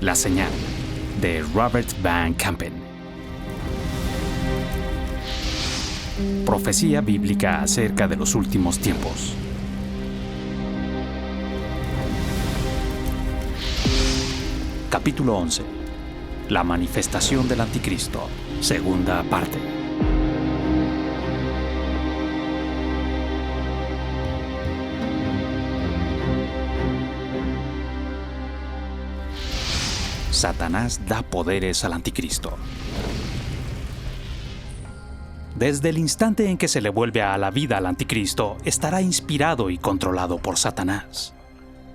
La señal, de Robert Van Campen. Profecía bíblica acerca de los últimos tiempos. Capítulo 11. La manifestación del Anticristo. Segunda parte. Satanás da poderes al Anticristo. Desde el instante en que se le vuelve a la vida al Anticristo, estará inspirado y controlado por Satanás.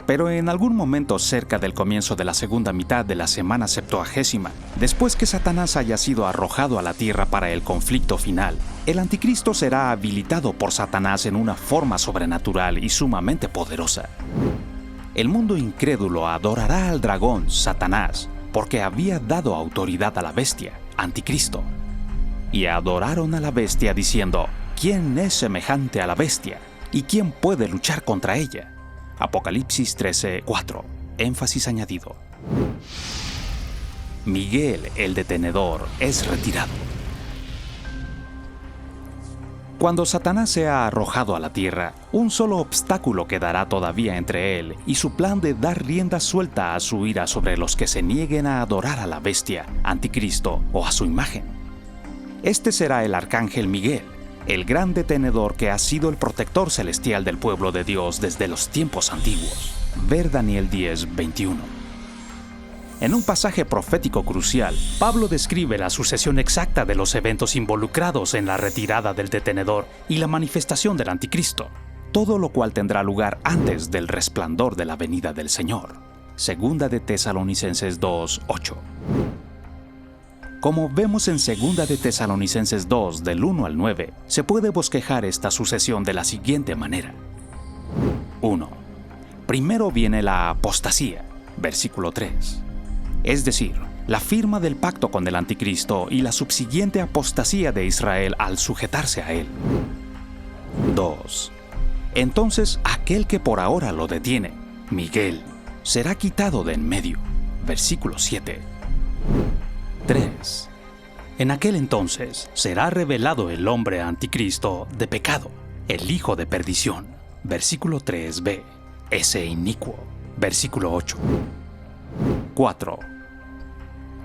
Pero en algún momento cerca del comienzo de la segunda mitad de la semana septuagésima, después que Satanás haya sido arrojado a la tierra para el conflicto final, el Anticristo será habilitado por Satanás en una forma sobrenatural y sumamente poderosa. El mundo incrédulo adorará al dragón, Satanás, porque había dado autoridad a la bestia, Anticristo. Y adoraron a la bestia diciendo, ¿quién es semejante a la bestia? ¿Y quién puede luchar contra ella? Apocalipsis 13:4. Énfasis añadido. Miguel, el detenedor, es retirado. Cuando Satanás sea arrojado a la tierra, un solo obstáculo quedará todavía entre él y su plan de dar rienda suelta a su ira sobre los que se nieguen a adorar a la bestia, Anticristo o a su imagen. Este será el arcángel Miguel, el gran detenedor que ha sido el protector celestial del pueblo de Dios desde los tiempos antiguos. Ver Daniel 10:21. En un pasaje profético crucial, Pablo describe la sucesión exacta de los eventos involucrados en la retirada del detenedor y la manifestación del Anticristo, todo lo cual tendrá lugar antes del resplandor de la venida del Señor. Segunda de Tesalonicenses 2:8. Como vemos en Segunda de Tesalonicenses 2, del 1 al 9, se puede bosquejar esta sucesión de la siguiente manera. 1. Primero viene la apostasía, versículo 3. Es decir, la firma del pacto con el Anticristo y la subsiguiente apostasía de Israel al sujetarse a él. 2. Entonces aquel que por ahora lo detiene, Miguel, será quitado de en medio, versículo 7. 3. En aquel entonces será revelado el hombre anticristo de pecado, el hijo de perdición, versículo 3b, ese inicuo, versículo 8. 4.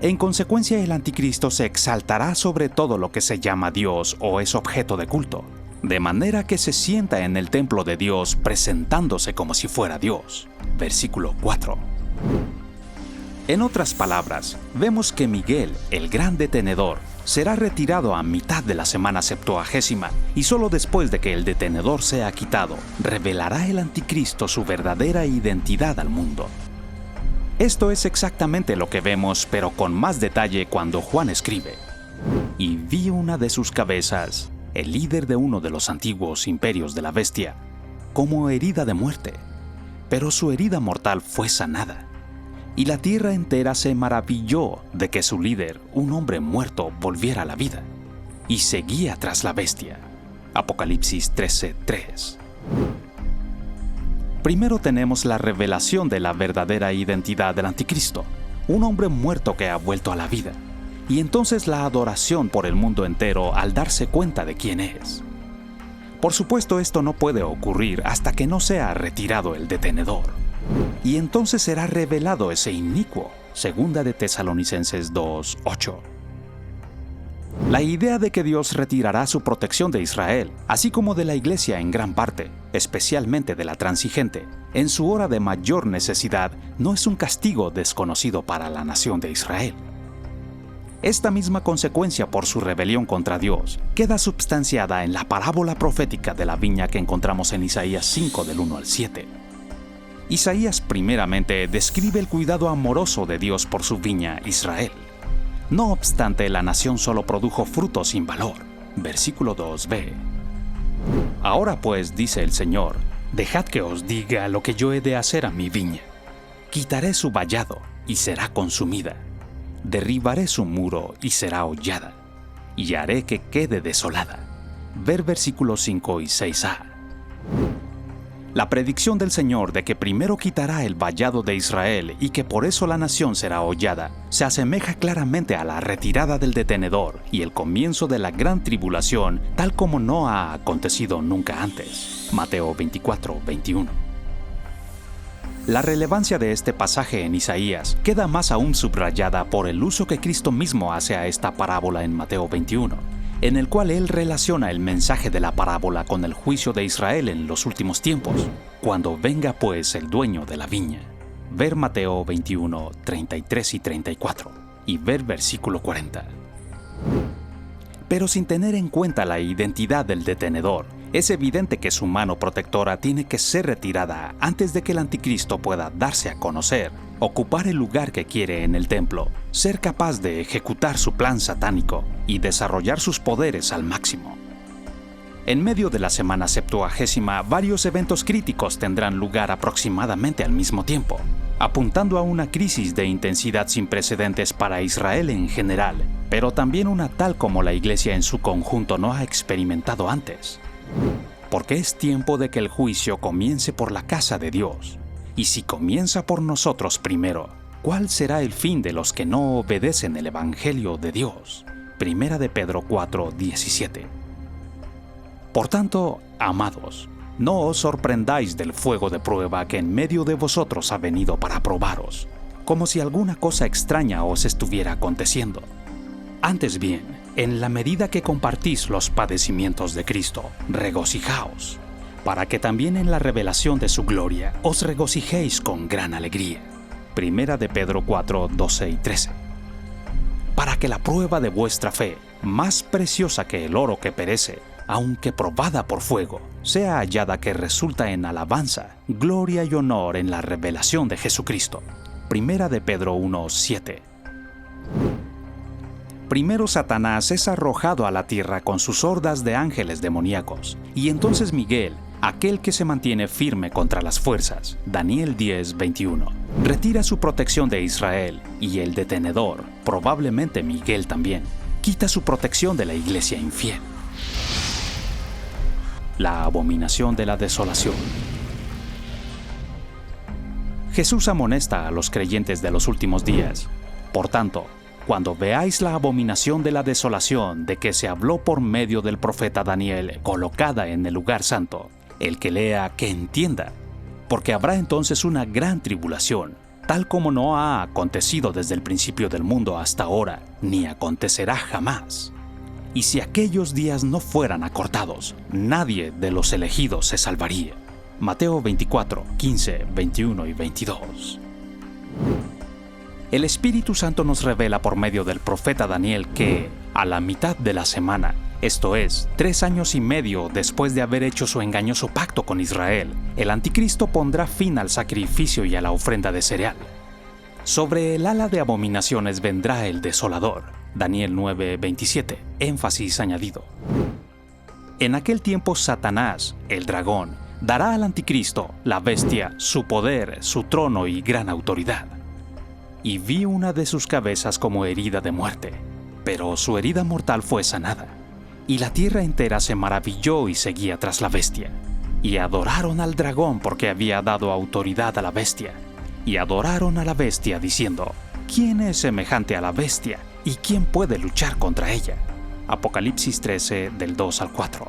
En consecuencia, el anticristo se exaltará sobre todo lo que se llama Dios o es objeto de culto, de manera que se sienta en el templo de Dios presentándose como si fuera Dios, versículo 4. En otras palabras, vemos que Miguel, el gran detenedor, será retirado a mitad de la semana septuagésima y solo después de que el detenedor sea quitado, revelará el anticristo su verdadera identidad al mundo. Esto es exactamente lo que vemos, pero con más detalle cuando Juan escribe: y vi una de sus cabezas, el líder de uno de los antiguos imperios de la bestia, como herida de muerte, pero su herida mortal fue sanada. Y la tierra entera se maravilló de que su líder, un hombre muerto, volviera a la vida, y seguía tras la bestia. Apocalipsis 13:3. Primero tenemos la revelación de la verdadera identidad del Anticristo, un hombre muerto que ha vuelto a la vida, y entonces la adoración por el mundo entero al darse cuenta de quién es. Por supuesto, esto no puede ocurrir hasta que no sea retirado el detenedor. Y entonces será revelado ese inicuo, Segunda de Tesalonicenses 2:8. La idea de que Dios retirará su protección de Israel, así como de la iglesia en gran parte, especialmente de la transigente, en su hora de mayor necesidad, no es un castigo desconocido para la nación de Israel. Esta misma consecuencia por su rebelión contra Dios queda substanciada en la parábola profética de la viña que encontramos en Isaías 5 del 1 al 7. Isaías primeramente describe el cuidado amoroso de Dios por su viña, Israel. No obstante, la nación solo produjo frutos sin valor. Versículo 2b. Ahora pues, dice el Señor, dejad que os diga lo que yo he de hacer a mi viña. Quitaré su vallado y será consumida. Derribaré su muro y será hollada. Y haré que quede desolada. Ver versículos 5 y 6a. La predicción del Señor de que primero quitará el vallado de Israel y que por eso la nación será hollada, se asemeja claramente a la retirada del detenedor y el comienzo de la gran tribulación, tal como no ha acontecido nunca antes. Mateo 24, 21. La relevancia de este pasaje en Isaías queda más aún subrayada por el uso que Cristo mismo hace a esta parábola en Mateo 21, en el cual él relaciona el mensaje de la parábola con el juicio de Israel en los últimos tiempos, cuando venga pues el dueño de la viña. Ver Mateo 21, 33 y 34, y ver versículo 40. Pero sin tener en cuenta la identidad del detenedor, es evidente que su mano protectora tiene que ser retirada antes de que el anticristo pueda darse a conocer, ocupar el lugar que quiere en el templo, ser capaz de ejecutar su plan satánico y desarrollar sus poderes al máximo. En medio de la semana Septuagésima, varios eventos críticos tendrán lugar aproximadamente al mismo tiempo, apuntando a una crisis de intensidad sin precedentes para Israel en general, pero también una tal como la Iglesia en su conjunto no ha experimentado antes. Porque es tiempo de que el juicio comience por la casa de Dios. Y si comienza por nosotros primero, ¿cuál será el fin de los que no obedecen el Evangelio de Dios? Primera de Pedro 4, 17. Por tanto, amados, no os sorprendáis del fuego de prueba que en medio de vosotros ha venido para probaros, como si alguna cosa extraña os estuviera aconteciendo. Antes bien, en la medida que compartís los padecimientos de Cristo, regocijaos, para que también en la revelación de su gloria os regocijéis con gran alegría. Primera de Pedro 4, 12 y 13. Para que la prueba de vuestra fe, más preciosa que el oro que perece, aunque probada por fuego, sea hallada que resulta en alabanza, gloria y honor en la revelación de Jesucristo. Primera de Pedro 1, 7. Primero Satanás es arrojado a la tierra con sus hordas de ángeles demoníacos, y entonces Miguel, aquel que se mantiene firme contra las fuerzas, Daniel 10, 21, retira su protección de Israel, y el detenedor, probablemente Miguel también, quita su protección de la iglesia infiel. La abominación de la desolación. Jesús amonesta a los creyentes de los últimos días. Por tanto, cuando veáis la abominación de la desolación de que se habló por medio del profeta Daniel colocada en el lugar santo, el que lea que entienda, porque habrá entonces una gran tribulación, tal como no ha acontecido desde el principio del mundo hasta ahora, ni acontecerá jamás. Y si aquellos días no fueran acortados, nadie de los elegidos se salvaría. Mateo 24, 15, 21 y 22. El Espíritu Santo nos revela por medio del profeta Daniel que, a la mitad de la semana, esto es, 3 años y medio después de haber hecho su engañoso pacto con Israel, el anticristo pondrá fin al sacrificio y a la ofrenda de cereal. Sobre el ala de abominaciones vendrá el desolador. Daniel 9, 27, énfasis añadido. En aquel tiempo Satanás, el dragón, dará al anticristo, la bestia, su poder, su trono y gran autoridad. Y vi una de sus cabezas como herida de muerte, pero su herida mortal fue sanada. Y la tierra entera se maravilló y seguía tras la bestia. Y adoraron al dragón porque había dado autoridad a la bestia. Y adoraron a la bestia diciendo, ¿quién es semejante a la bestia? ¿Y quién puede luchar contra ella? Apocalipsis 13, del 2 al 4.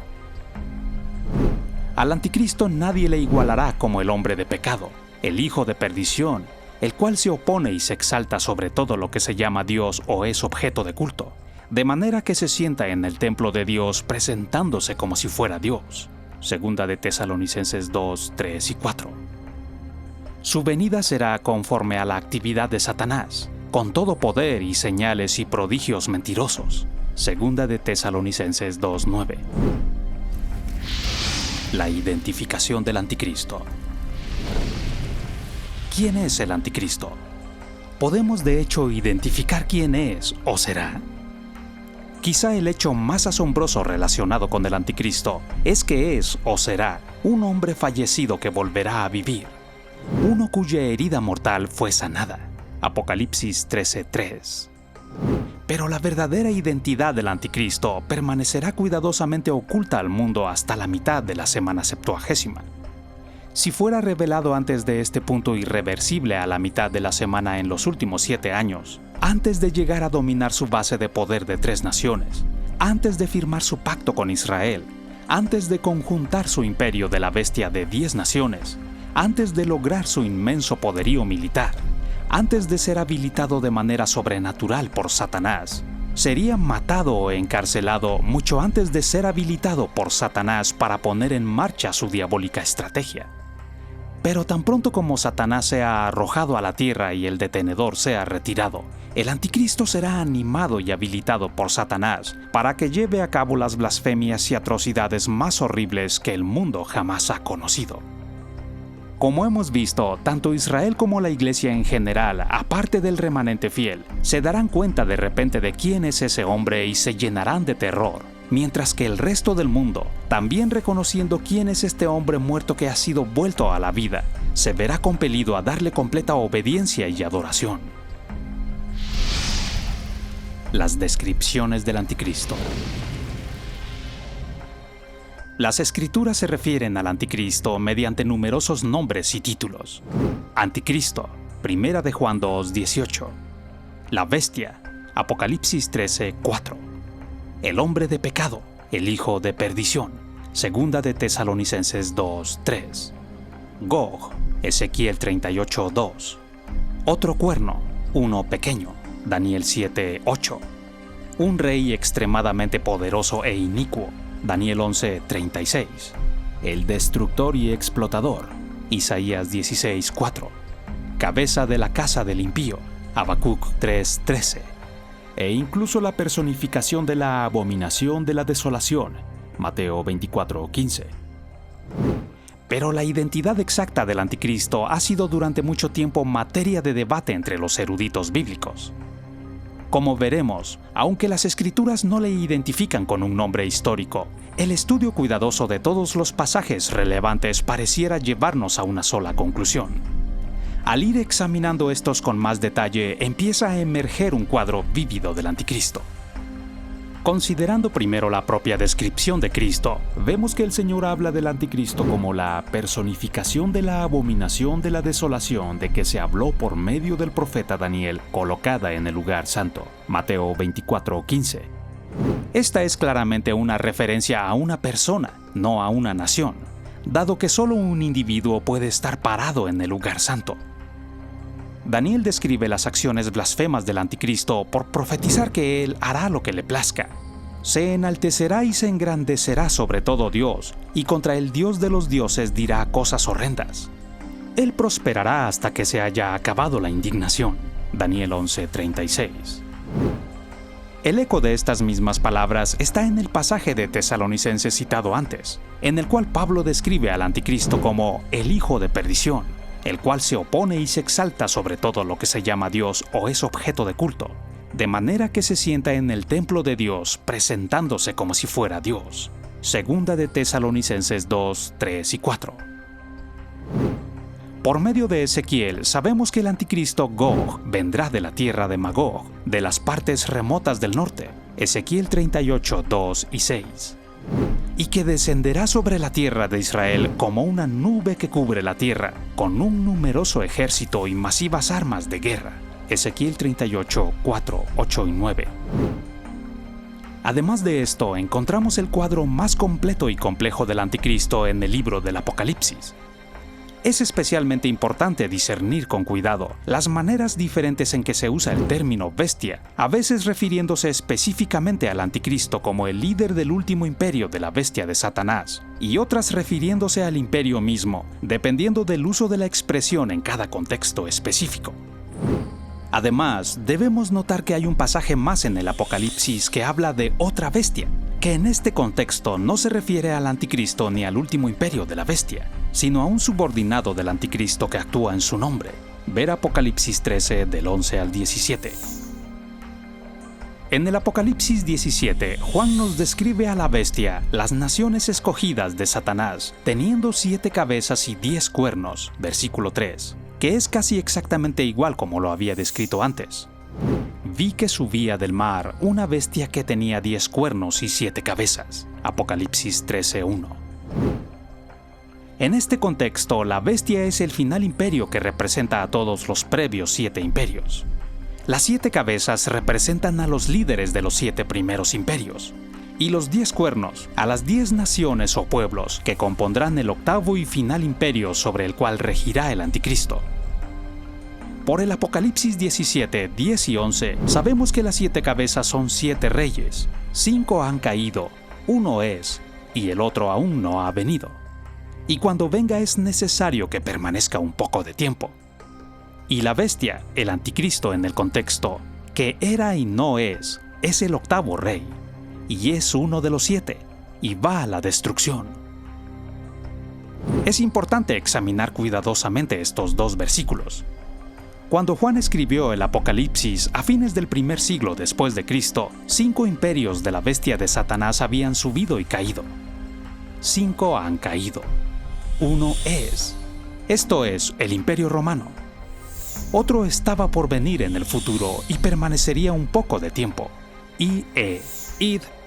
Al anticristo nadie le igualará como el hombre de pecado, el hijo de perdición, el cual se opone y se exalta sobre todo lo que se llama Dios o es objeto de culto, de manera que se sienta en el templo de Dios presentándose como si fuera Dios. Segunda de Tesalonicenses 2, 3 y 4. Su venida será conforme a la actividad de Satanás, con todo poder y señales y prodigios mentirosos. Segunda de Tesalonicenses 2, 9. La identificación del anticristo. ¿Quién es el anticristo? ¿Podemos de hecho identificar quién es o será? Quizá el hecho más asombroso relacionado con el anticristo es que es o será un hombre fallecido que volverá a vivir, uno cuya herida mortal fue sanada. Apocalipsis 13:3. Pero la verdadera identidad del anticristo permanecerá cuidadosamente oculta al mundo hasta la mitad de la semana Septuagésima. Si fuera revelado antes de este punto irreversible a la mitad de la semana en los últimos 7 años, antes de llegar a dominar su base de poder de 3 naciones, antes de firmar su pacto con Israel, antes de conjuntar su imperio de la bestia de 10 naciones, antes de lograr su inmenso poderío militar, antes de ser habilitado de manera sobrenatural por Satanás, sería matado o encarcelado mucho antes de ser habilitado por Satanás para poner en marcha su diabólica estrategia. Pero tan pronto como Satanás sea arrojado a la tierra y el detenedor sea retirado, el anticristo será animado y habilitado por Satanás para que lleve a cabo las blasfemias y atrocidades más horribles que el mundo jamás ha conocido. Como hemos visto, tanto Israel como la Iglesia en general, aparte del remanente fiel, se darán cuenta de repente de quién es ese hombre y se llenarán de terror, mientras que el resto del mundo, también reconociendo quién es este hombre muerto que ha sido vuelto a la vida, se verá compelido a darle completa obediencia y adoración. Las descripciones del anticristo. Las escrituras se refieren al anticristo mediante numerosos nombres y títulos. Anticristo, 1 de Juan 2:18. La bestia, Apocalipsis 13:4. El hombre de pecado, el hijo de perdición, 2 de Tesalonicenses 2:3. Gog, Ezequiel 38:2. Otro cuerno, uno pequeño, Daniel 7:8. Un rey extremadamente poderoso e inicuo, Daniel 11:36. El destructor y explotador, Isaías 16:4. Cabeza de la casa del impío, Habacuc 3:13. E incluso la personificación de la abominación de la desolación, Mateo 24:15. Pero la identidad exacta del anticristo ha sido durante mucho tiempo materia de debate entre los eruditos bíblicos. Como veremos, aunque las escrituras no le identifican con un nombre histórico, el estudio cuidadoso de todos los pasajes relevantes pareciera llevarnos a una sola conclusión. Al ir examinando estos con más detalle, empieza a emerger un cuadro vívido del anticristo. Considerando primero la propia descripción de Cristo, vemos que el Señor habla del anticristo como la personificación de la abominación de la desolación de que se habló por medio del profeta Daniel, colocada en el lugar santo, Mateo 24:15. Esta es claramente una referencia a una persona, no a una nación, dado que solo un individuo puede estar parado en el lugar santo. Daniel describe las acciones blasfemas del anticristo por profetizar que él hará lo que le plazca. Se enaltecerá y se engrandecerá sobre todo Dios, y contra el Dios de los dioses dirá cosas horrendas. Él prosperará hasta que se haya acabado la indignación. Daniel 11:36. El eco de estas mismas palabras está en el pasaje de Tesalonicenses citado antes, en el cual Pablo describe al anticristo como el hijo de perdición, el cual se opone y se exalta sobre todo lo que se llama Dios o es objeto de culto, de manera que se sienta en el templo de Dios presentándose como si fuera Dios. 2 de Tesalonicenses 2, 3 y 4. Por medio de Ezequiel sabemos que el anticristo Gog vendrá de la tierra de Magog, de las partes remotas del norte, Ezequiel 38, 2 y 6. Y que descenderá sobre la tierra de Israel como una nube que cubre la tierra, con un numeroso ejército y masivas armas de guerra. Ezequiel 38, 4, 8 y 9. Además de esto, encontramos el cuadro más completo y complejo del anticristo en el libro del Apocalipsis. Es especialmente importante discernir con cuidado las maneras diferentes en que se usa el término bestia, a veces refiriéndose específicamente al anticristo como el líder del último imperio de la bestia de Satanás, y otras refiriéndose al imperio mismo, dependiendo del uso de la expresión en cada contexto específico. Además, debemos notar que hay un pasaje más en el Apocalipsis que habla de otra bestia, que en este contexto no se refiere al anticristo ni al último imperio de la bestia, sino a un subordinado del anticristo que actúa en su nombre. Ver Apocalipsis 13 del 11 al 17. En el Apocalipsis 17, Juan nos describe a la bestia, las naciones escogidas de Satanás, teniendo 7 cabezas y 10 cuernos, versículo 3, que es casi exactamente igual como lo había descrito antes. Vi que subía del mar una bestia que tenía 10 cuernos y 7 cabezas. Apocalipsis 13:1. En este contexto, la bestia es el final imperio que representa a todos los previos 7 imperios. Las 7 cabezas representan a los líderes de los 7 primeros imperios, y los 10 cuernos a las 10 naciones o pueblos que compondrán el octavo y final imperio sobre el cual regirá el anticristo. Por el Apocalipsis 17, 10 y 11, sabemos que las 7 cabezas son 7 reyes, 5 han caído, 1 es, y el otro aún no ha venido. Y cuando venga es necesario que permanezca un poco de tiempo. Y la bestia, el anticristo en el contexto, que era y no es el octavo rey, y es uno de los 7, y va a la destrucción. Es importante examinar cuidadosamente estos 2 versículos. Cuando Juan escribió el Apocalipsis a fines del primer siglo después de Cristo, 5 imperios de la bestia de Satanás habían subido y caído. 5 han caído. 1 es. Esto es el Imperio Romano. Otro estaba por venir en el futuro y permanecería un poco de tiempo. Id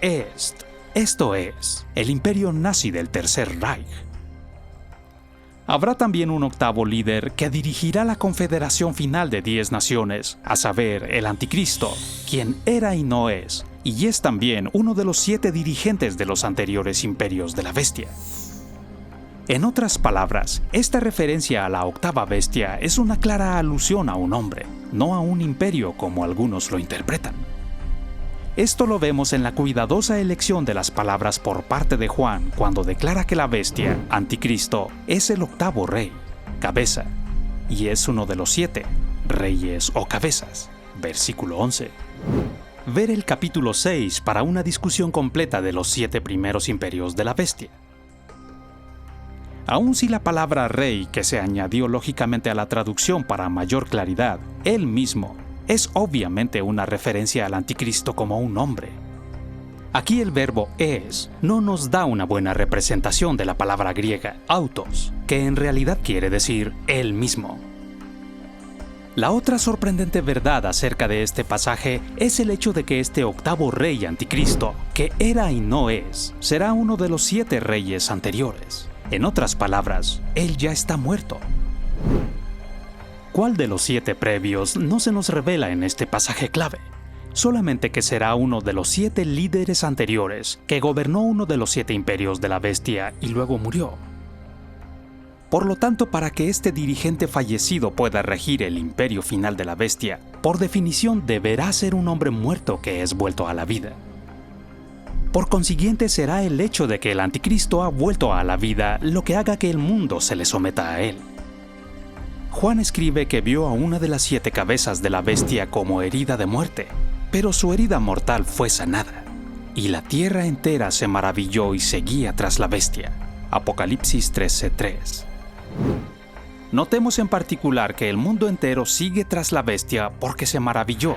est. Esto es el Imperio Nazi del Tercer Reich. Habrá también un octavo líder que dirigirá la confederación final de 10 naciones, a saber, el anticristo, quien era y no es, y es también uno de los 7 dirigentes de los anteriores imperios de la bestia. En otras palabras, esta referencia a la octava bestia es una clara alusión a un hombre, no a un imperio como algunos lo interpretan. Esto lo vemos en la cuidadosa elección de las palabras por parte de Juan cuando declara que la bestia, anticristo, es el octavo rey, cabeza, y es uno de los 7, reyes o cabezas. Versículo 11. Ver el capítulo 6 para una discusión completa de los 7 primeros imperios de la bestia. Aun si la palabra rey, que se añadió lógicamente a la traducción para mayor claridad, él mismo, es obviamente una referencia al anticristo como un hombre. Aquí el verbo es no nos da una buena representación de la palabra griega autos, que en realidad quiere decir él mismo. La otra sorprendente verdad acerca de este pasaje es el hecho de que este octavo rey anticristo, que era y no es, será uno de los 7 reyes anteriores. En otras palabras, él ya está muerto. ¿Cuál de los 7 previos no se nos revela en este pasaje clave? Solamente que será uno de los 7 líderes anteriores que gobernó uno de los 7 imperios de la bestia y luego murió. Por lo tanto, para que este dirigente fallecido pueda regir el imperio final de la bestia, por definición deberá ser un hombre muerto que es vuelto a la vida. Por consiguiente, será el hecho de que el anticristo ha vuelto a la vida lo que haga que el mundo se le someta a él. Juan escribe que vio a una de las 7 cabezas de la bestia como herida de muerte, pero su herida mortal fue sanada, y la tierra entera se maravilló y seguía tras la bestia. Apocalipsis 13:3. Notemos en particular que el mundo entero sigue tras la bestia porque se maravilló,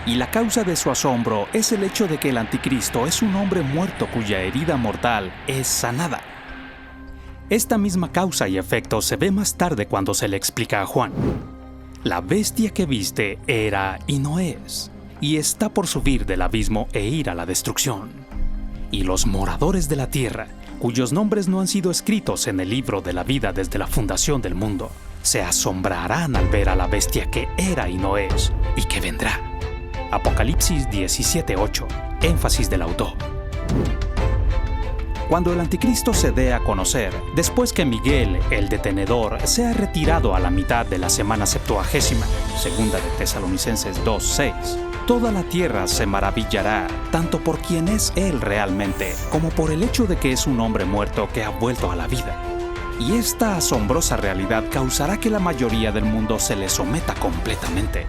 y la causa de su asombro es el hecho de que el anticristo es un hombre muerto cuya herida mortal es sanada. Esta misma causa y efecto se ve más tarde cuando se le explica a Juan. La bestia que viste era y no es, y está por subir del abismo e ir a la destrucción. Y los moradores de la tierra, cuyos nombres no han sido escritos en el libro de la vida desde la fundación del mundo, se asombrarán al ver a la bestia que era y no es, y que vendrá. Apocalipsis 17:8, énfasis del autor. Cuando el anticristo se dé a conocer, después que Miguel, el detenedor, sea retirado a la mitad de la semana septuagésima, segunda de Tesalonicenses 2:6, toda la tierra se maravillará, tanto por quien es él realmente, como por el hecho de que es un hombre muerto que ha vuelto a la vida. Y esta asombrosa realidad causará que la mayoría del mundo se le someta completamente.